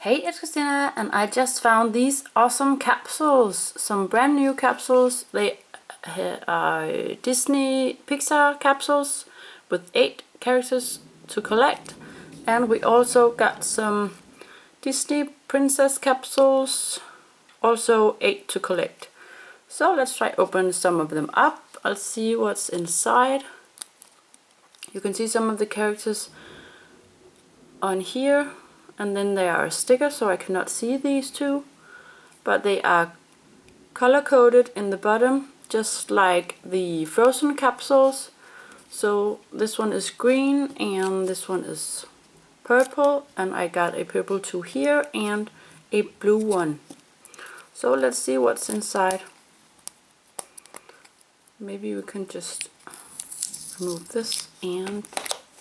Hey, it's Christina, and I just found these awesome capsules. Some brand new capsules. They are Disney Pixar capsules with 8 characters to collect. And we also got some Disney Princess capsules, also 8 to collect. So let's try open some of them up. I'll see what's inside. You can see some of the characters on here. And then there are stickers, so I cannot see these two, but they are color coded in the bottom, just like the Frozen capsules. So this one is green and this one is purple, and I got a purple two here and a blue one. So let's see what's inside. Maybe we can just remove this and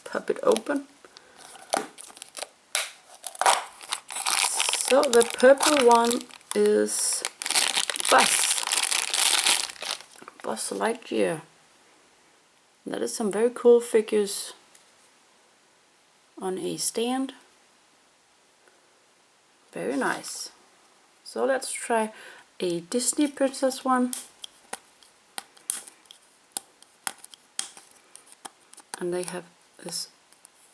pop it open. So the purple one is Buzz Lightyear. That is some very cool figures on a stand. Very nice. So let's try a Disney Princess one. And they have this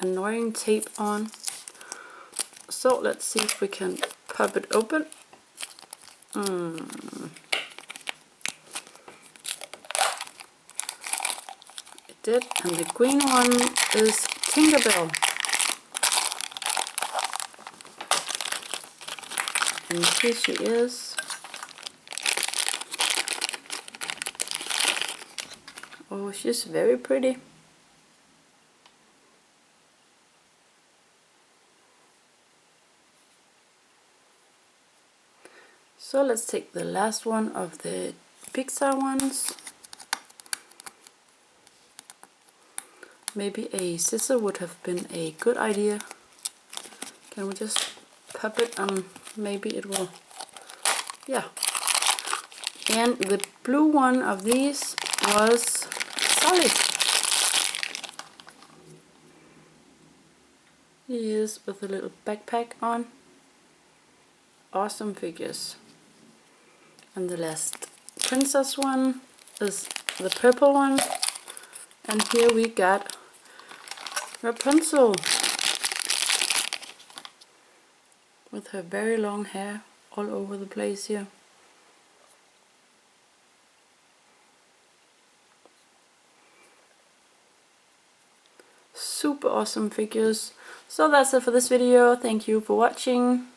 annoying tape on. So let's see if we can pop it open. It did, and the green one is Tinkerbell. And here she is. Oh, she's very pretty. So let's take the last one of the Pixar ones. Maybe a scissor would have been a good idea. Can we just pop it and maybe it will, yeah. And the blue one of these was Sully. He is with a little backpack on. Awesome figures. And the last princess one is the purple one. And here we got Rapunzel with her very long hair all over the place here. Super awesome figures. So that's it for this video. Thank you for watching.